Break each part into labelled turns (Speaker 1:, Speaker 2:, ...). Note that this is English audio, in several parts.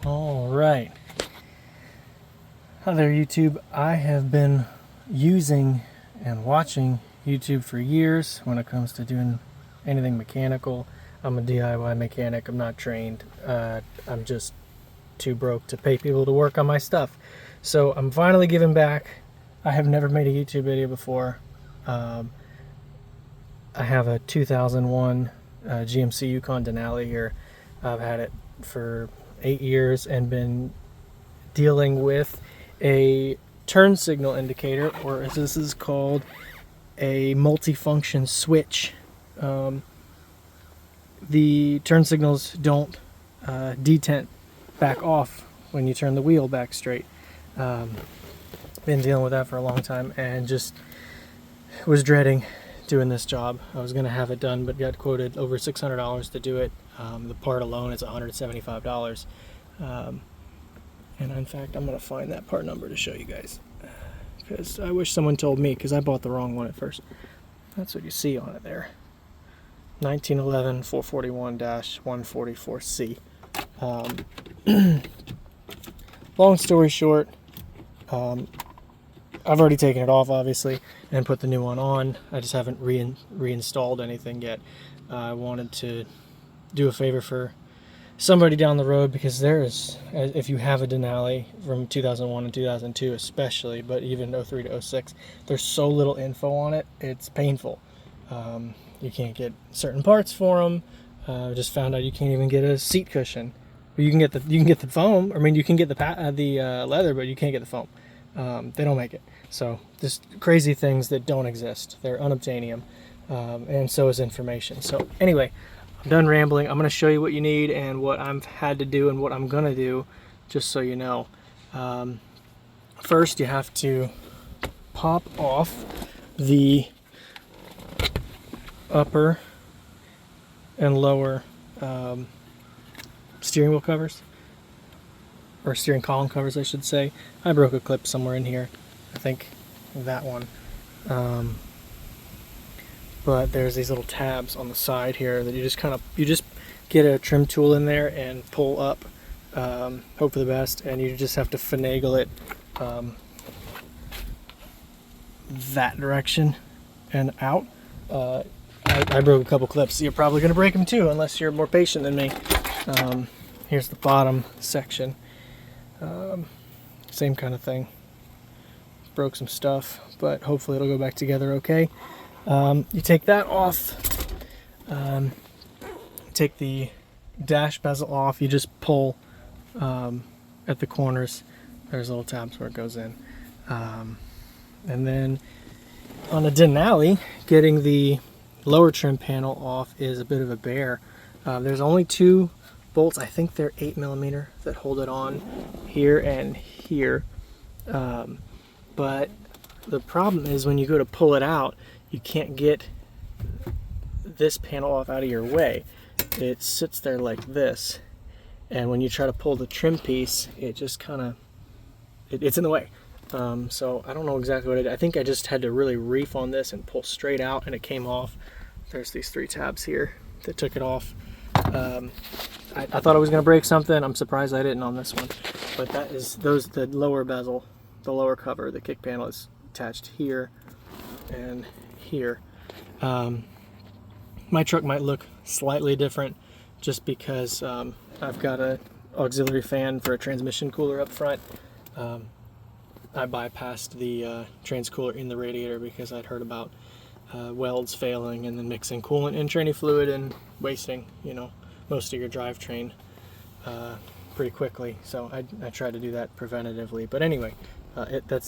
Speaker 1: All right. Hi there, YouTube. I have been using and watching YouTube for years when it comes to doing anything mechanical. I'm a DIY mechanic. I'm not trained. I'm just too broke to pay people to work on my stuff. So I'm finally giving back. I have never made a YouTube video before. I have a 2001 GMC Yukon Denali here. I've had it for 8 years and been dealing with a turn signal indicator, or as this is called, a multifunction switch. The turn signals don't detent back off when you turn the wheel back straight. Been dealing with that for a long time and just was dreading doing this job. I was going to have it done, but got quoted over $600 to do it. The part alone is $175. And in fact, I'm going to find that part number to show you guys, because I wish someone told me, because I bought the wrong one at first. That's what you see on it there. 1911 441-144C. Long story short, I've already taken it off, obviously, and put the new one on. I just haven't reinstalled anything yet. I wanted to do a favor for somebody down the road, because there is, if you have a Denali from 2001 and 2002 especially, but even 03 to 06, there's so little info on it, it's painful. You can't get certain parts for them. Just found out you can't even get a seat cushion. But you can get the foam. I mean, you can get the leather, but you can't get the foam. They don't make it. So just crazy things that don't exist. They're unobtainium, and so is information. So anyway, I'm done rambling. I'm going to show you what you need and what I've had to do and what I'm going to do, just so you know. First, you have to pop off the upper and lower steering wheel covers, or steering column covers, I should say. I broke a clip somewhere in here. I think that one. But there's these little tabs on the side here that you just get a trim tool in there and pull up. Hope for the best, and you just have to finagle it that direction and out. I broke a couple clips. You're probably going to break them too, unless you're more patient than me. Here's the bottom section. Same kind of thing. Broke some stuff, but hopefully it'll go back together okay. You take that off. Take the dash bezel off. You just pull at the corners. There's little tabs where it goes in. And then on a Denali, getting the lower trim panel off is a bit of a bear. There's only 2 bolts. I think they're 8mm that hold it on here and here. But the problem is when you go to pull it out, you can't get this panel off out of your way. It sits there like this, and when you try to pull the trim piece, it just kind of it's in the way. So I don't know exactly what I did. I think I just had to really reef on this and pull straight out, and it came off. There's these 3 tabs here that took it off. I thought I was going to break something. I'm surprised I didn't on this one. But that is the lower bezel, the lower cover, the kick panel is attached here and here. My truck might look slightly different just because I've got an auxiliary fan for a transmission cooler up front. I bypassed the trans cooler in the radiator because I'd heard about welds failing and then mixing coolant and tranny fluid and wasting, most of your drivetrain pretty quickly. So I tried to do that preventatively. But anyway,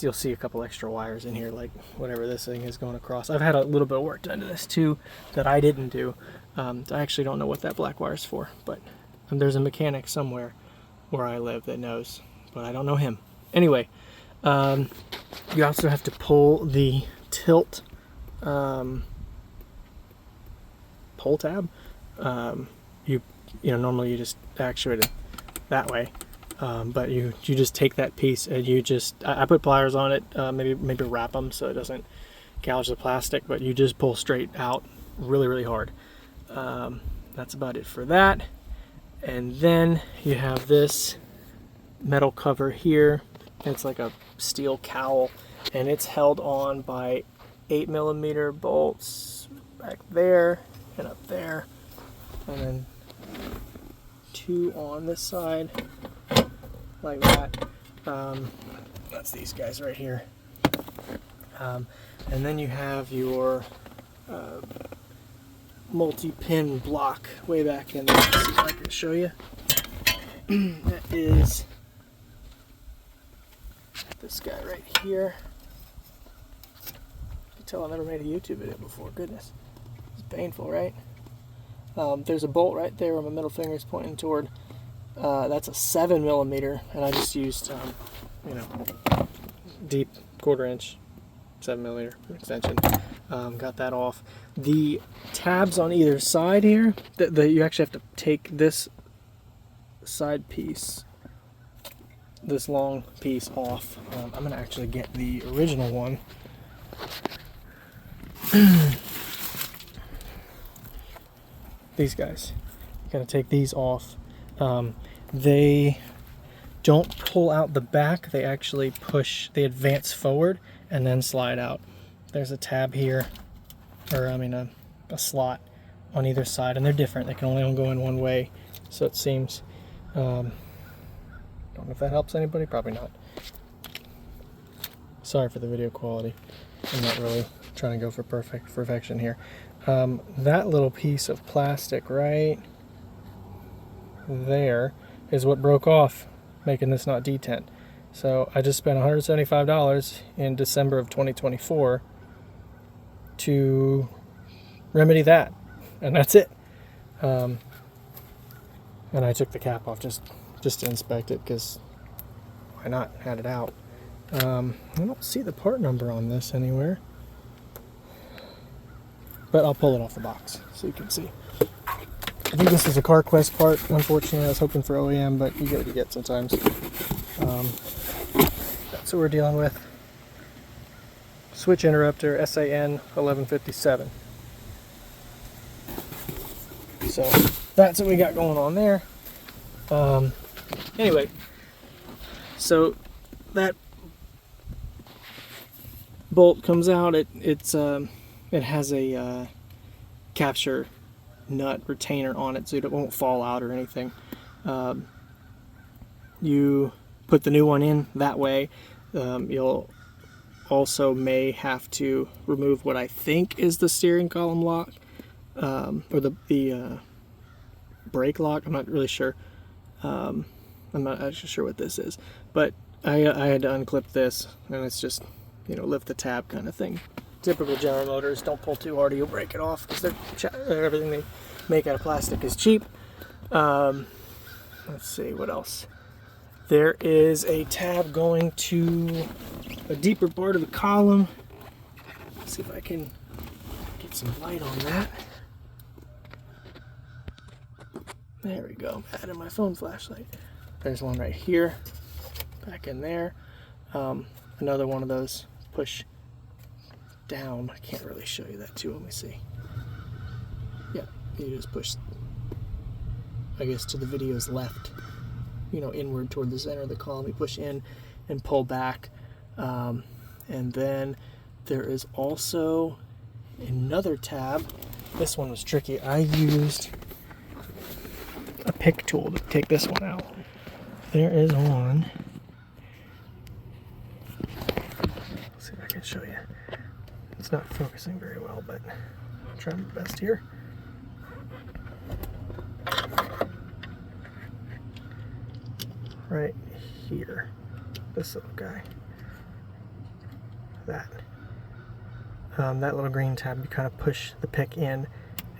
Speaker 1: you'll see a couple extra wires in here, like whatever this thing is going across. I've had a little bit of work done to this too that I didn't do. I actually don't know what that black wire is for, but there's a mechanic somewhere where I live that knows, but I don't know him. Anyway, you also have to pull the tilt pull tab. Normally you just actuate it that way, but you just take that piece and I put pliers on it, maybe wrap them so it doesn't gouge the plastic, but you just pull straight out really hard. That's about it for that. And then you have this metal cover here. It's like a steel cowl, and it's held on by 8mm bolts back there and up there, and then 2 on this side like that. That's these guys right here. And then you have your multi-pin block way back in there. Let's see if I can show you. That is this guy right here. You can tell I never made a YouTube video before. Goodness, it's painful, right? There's a bolt right there where my middle finger is pointing toward. That's a 7mm, and I just used, you know, deep 1/4 inch 7mm extension. Got that off. The tabs on either side here, you actually have to take this side piece, this long piece off. I'm going to actually get the original one. These guys, got to take these off. They don't pull out the back, they actually push, they advance forward and then slide out. There's a tab here, or I mean a slot on either side, and they're different. They can only go in one way, so it seems. Don't know if that helps anybody, probably not. Sorry for the video quality. I'm not really trying to go for perfection here. That little piece of plastic right there is what broke off, making this not detent. So I just spent $175 in December of 2024 to remedy that, and that's it. And I took the cap off just to inspect it, because why not? Had it out. I don't see the part number on this anywhere, but I'll pull it off the box so you can see. I think this is a CarQuest part. Unfortunately, I was hoping for OEM, but you get what you get sometimes. That's what we're dealing with. Switch interrupter, SAN 1157. So that's what we got going on there. Anyway, so that bolt comes out. It has a capture nut retainer on it, so it won't fall out or anything. You put the new one in that way. You'll also may have to remove what I think is the steering column lock, or the brake lock. I'm not really sure. I'm not actually sure what this is, but I had to unclip this, and it's just, you know, lift the tab kind of thing. Typical General Motors, don't pull too hard or you'll break it off, because everything they make out of plastic is cheap. Let's see, what else? There is a tab going to a deeper part of the column. Let's see if I can get some light on that. There we go, adding my phone flashlight. There's one right here, back in there. Another one of those push down. I can't really show you that too. Let me see. Yeah, you just push, I guess, to the video's left, you know, inward toward the center of the column. You push in and pull back. And then there is also another tab. This one was tricky. I used a pick tool to take this one out. There is one. Let's see if I can show you. It's not focusing very well, but I'll try my best here. Right here, this little guy. That little green tab, you kind of push the pick in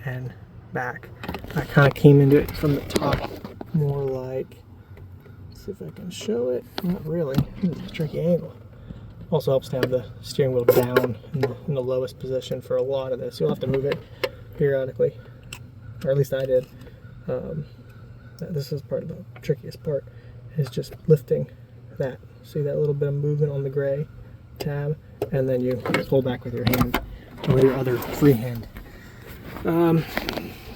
Speaker 1: and back. I kind of came into it from the top, more like, let's see if I can show it. Not really. It's a tricky angle. Also helps to have the steering wheel down in the lowest position for a lot of this. You'll have to move it periodically, or at least I did. This is part of the trickiest part, is just lifting that. See that little bit of movement on the gray tab, and then you pull back with your hand, or with your other free hand.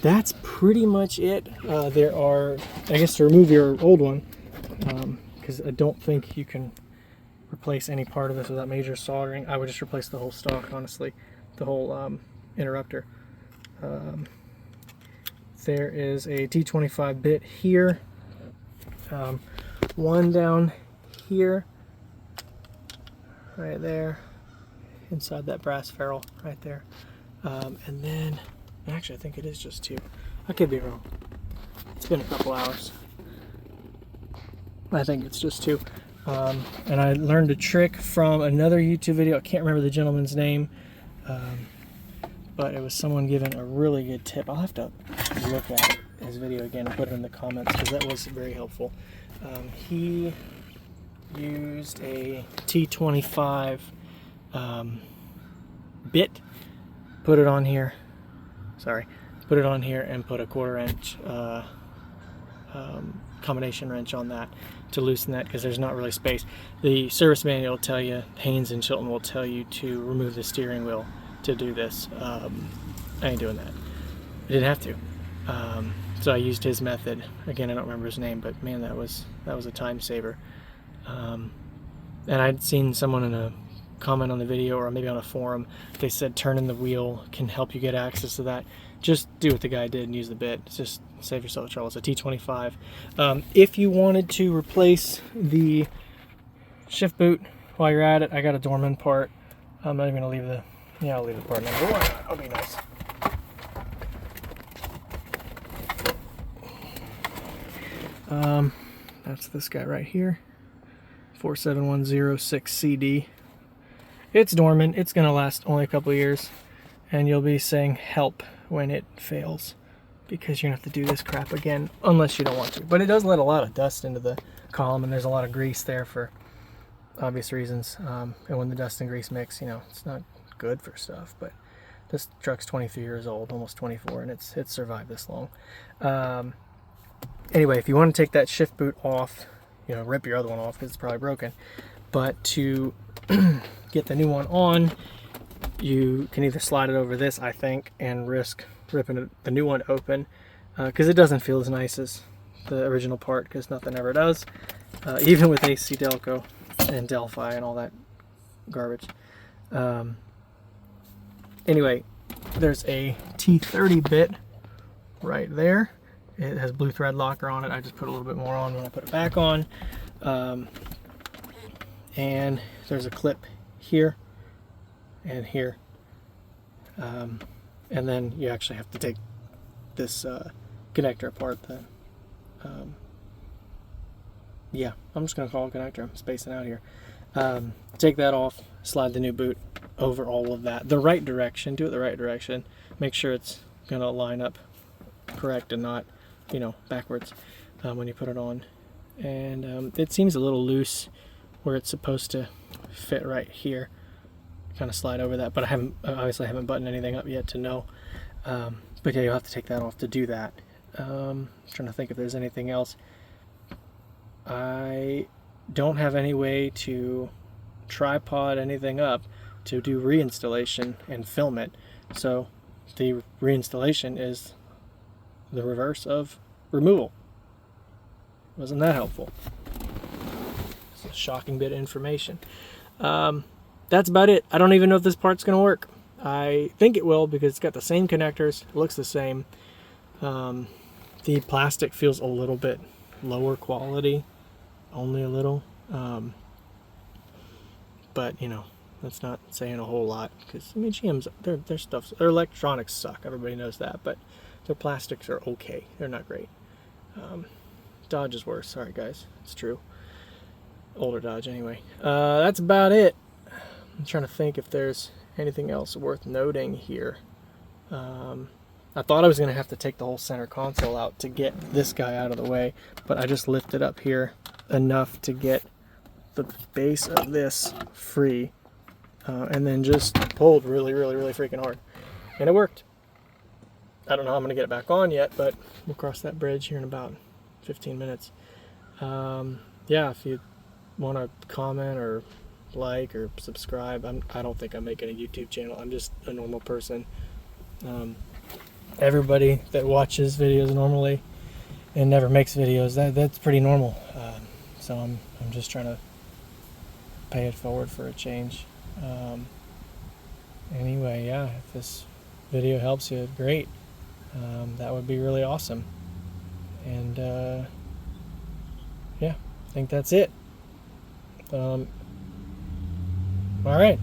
Speaker 1: That's pretty much it. There are, I guess, to remove your old one, because I don't think you can replace any part of this without major soldering. I would just replace the whole stalk, honestly, the whole interrupter. There is a T25 bit here, one down here, right there, inside that brass ferrule right there, and then actually I think it is just two. I could be wrong. It's been a couple hours. I think it's just two. And I learned a trick from another YouTube video. I can't remember the gentleman's name, but it was someone giving a really good tip. I'll have to look at his video again and put it in the comments because that was very helpful. He used a T25 bit, put it on here. Sorry, put it on here and put a 1/4 inch combination wrench on that to loosen that because there's not really space. The service manual will tell you, Haynes and Chilton will tell you to remove the steering wheel to do this. I ain't doing that. I didn't have to. So I used his method. Again, I don't remember his name, but man, that was a time saver. And I'd seen someone in a comment on the video or maybe on a forum, they said turning the wheel can help you get access to that. Just do what the guy did and use the bit. It's just save yourself the trouble. It's a T25. If you wanted to replace the shift boot while you're at it, I got a Dorman part. I'm not even gonna leave the, yeah, I'll leave the part number. Why not? I'll be nice. That's this guy right here, 47106CD. It's Dorman. It's gonna last only a couple of years, and you'll be saying help when it fails because you're gonna have to do this crap again unless you don't want to. But it does let a lot of dust into the column, and there's a lot of grease there for obvious reasons. And when the dust and grease mix, you know, it's not good for stuff. But this truck's 23 years old, almost 24, and it's survived this long. Anyway, if you want to take that shift boot off, you know, rip your other one off because it's probably broken. But to get the new one on, you can either slide it over this, I think, and risk ripping the new one open because it doesn't feel as nice as the original part because nothing ever does, even with AC Delco and Delphi and all that garbage. Anyway, there's a T30 bit right there. It has blue thread locker on it. I just put a little bit more on when I put it back on. And there's a clip here and here. And then you actually have to take this connector apart. Yeah, I'm just going to call it connector. I'm spacing out here. Take that off, slide the new boot over all of that. The right direction, do it the right direction. Make sure it's going to line up correct and not, you know, backwards when you put it on. And it seems a little loose where it's supposed to fit right here. Kind of slide over that, but I obviously haven't buttoned anything up yet to know. But yeah, you'll have to take that off to do that. I'm trying to think if there's anything else. I don't have any way to tripod anything up to do reinstallation and film it. So the reinstallation is the reverse of removal. Wasn't that helpful? It's a shocking bit of information. That's about it. I don't even know if this part's going to work. I think it will because it's got the same connectors. It looks the same. The plastic feels a little bit lower quality, only a little. But, you know, that's not saying a whole lot because, I mean, GM's, their electronics suck. Everybody knows that, but their plastics are okay. They're not great. Dodge is worse. Sorry, guys. It's true. Older Dodge, anyway. That's about it. I'm trying to think if there's anything else worth noting here. I thought I was going to have to take the whole center console out to get this guy out of the way, but I just lifted up here enough to get the base of this free, and then just pulled really, really, really freaking hard. And it worked. I don't know how I'm going to get it back on yet, but we'll cross that bridge here in about 15 minutes. Yeah, if you want to comment or like or subscribe, I don't think I'm making a YouTube channel. I'm just a normal person. Everybody that watches videos normally and never makes videos, that's pretty normal. so I'm just trying to pay it forward for a change. Anyway, yeah, if this video helps you, great. That would be really awesome. And yeah, I think that's it. All right,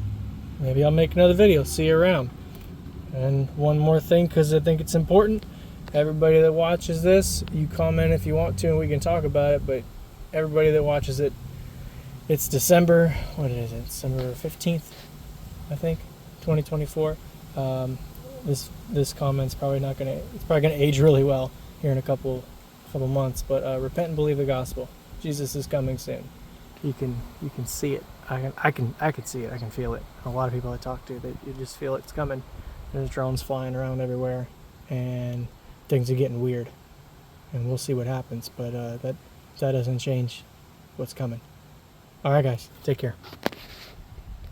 Speaker 1: maybe I'll make another video. See you around. And one more thing, because I think it's important, everybody that watches this, you comment if you want to and we can talk about it, but everybody that watches it, it's December, what is it, December 15th, I think, 2024. This comment's probably not gonna, it's probably gonna age really well here in a couple months, but repent and believe the gospel. Jesus is coming soon. You can see it. I can see it. I can feel it. A lot of people I talk to, you just feel it's coming. There's drones flying around everywhere, and things are getting weird. And we'll see what happens, but that doesn't change what's coming. All right, guys, take care.